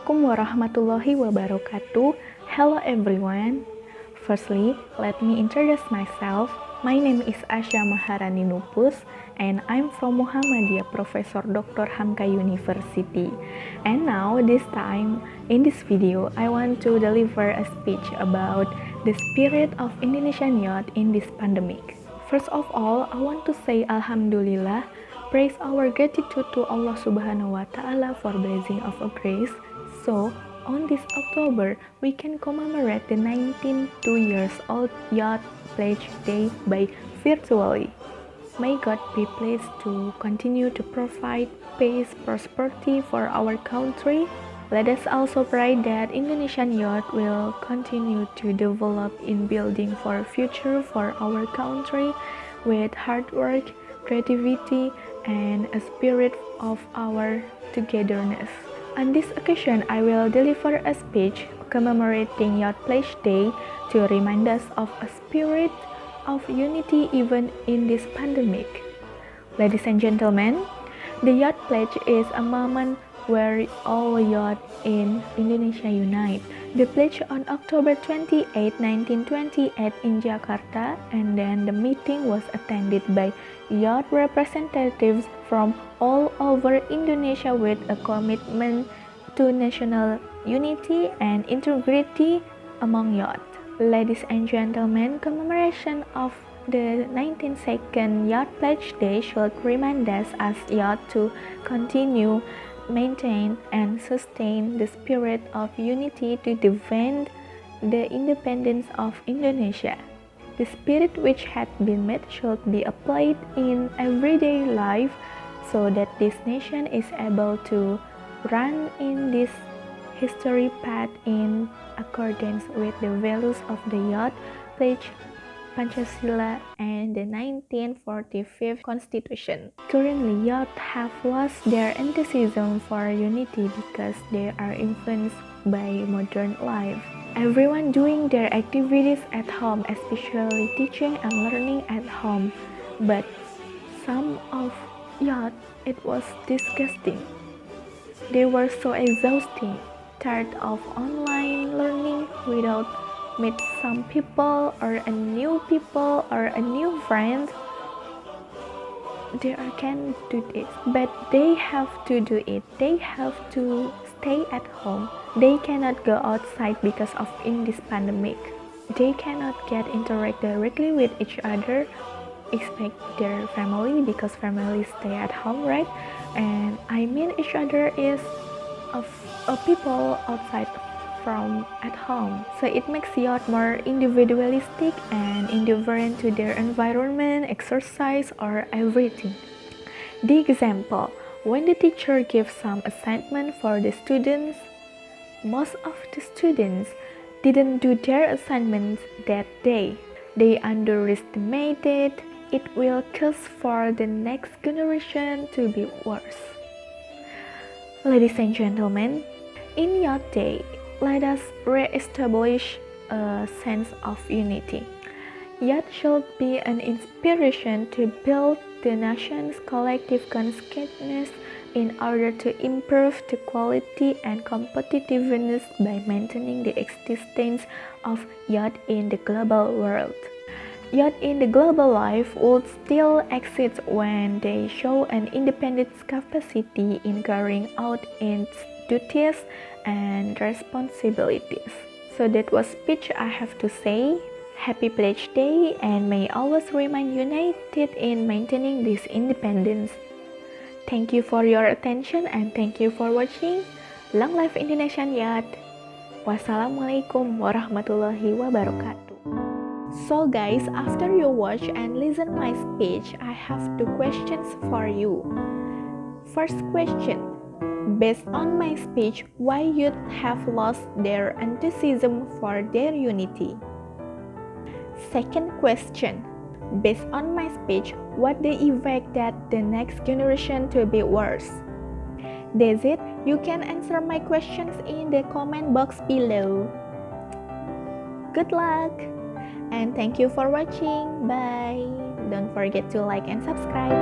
Assalamualaikum warahmatullahi wabarakatuh. Hello everyone. Firstly, let me introduce myself. My name is Asya Maharani Nupus and I'm from Muhammadiyah Profesor Dr. Hamka University. And now this time in this video I want to deliver a speech about the spirit of Indonesian youth in this pandemic. First of all, I want to say Alhamdulillah, praise our gratitude to Allah Subhanahu wa Ta'ala for blessing of a grace. So, on this October, we can commemorate the 19 years old Youth Pledge Day by virtually. May God be pleased to continue to provide peace, prosperity for our country. Let us also pray that Indonesian youth will continue to develop in building for future for our country with hard work, creativity, and a spirit of our togetherness. On this occasion, I will deliver a speech commemorating Youth Pledge Day to remind us of a spirit of unity even in this pandemic. Ladies and gentlemen, the Youth Pledge is a moment where all youth in Indonesia unite. The pledge on October 28, 1928 in Jakarta, and then the meeting was attended by youth representatives from all over Indonesia with a commitment to national unity and integrity among youth. Ladies and gentlemen, commemoration of the 92nd Youth Pledge Day should remind us as youth to continue, maintain, and sustain the spirit of unity to defend the independence of Indonesia. The spirit which had been met should be applied in everyday life so that this nation is able to run in this history path in accordance with the values of the Youth Pledge, Pancasila, and the 1945 Constitution. Currently, youth have lost their enthusiasm for unity because they are influenced by modern life. Everyone doing their activities at home, especially teaching and learning at home. But some of youth, it was disgusting. They were so exhausting, tired of online learning without meet some people or a new people or a new friend. They can do this, but they have to do it. They have to stay at home. They cannot go outside because of in this pandemic. They cannot get interact directly with each other, expect their family because families stay at home, right? And I mean each other is of people outside from at home. So it makes youth more individualistic and indifferent to their environment, exercise, or everything. The example, when the teacher gives some assignment for the students, most of the students didn't do their assignments that day. They underestimated it will cause for the next generation to be worse. Ladies and gentlemen, in Youth Day, let us re-establish a sense of unity. Youth should be an inspiration to build the nation's collective consciousness in order to improve the quality and competitiveness by maintaining the existence of youth in the global world. Youth in the global life would still exist when they show an independent capacity in carrying out its duties and responsibilities. So that was speech I have to say. Happy Pledge Day, and may always remain united in maintaining this independence. Thank you for your attention and thank you for watching. Long live Indonesian Youth. Wassalamualaikum warahmatullahi wabarakatuh. So guys, after you watch and listen my speech, I have two questions for you. First question, based on my speech, why youth have lost their enthusiasm for their unity? Second question, based on my speech, what the effect that the next generation to be worse? That's it. You can answer my questions in the comment box below. Good luck! And thank you for watching. Bye. Don't forget to like and subscribe.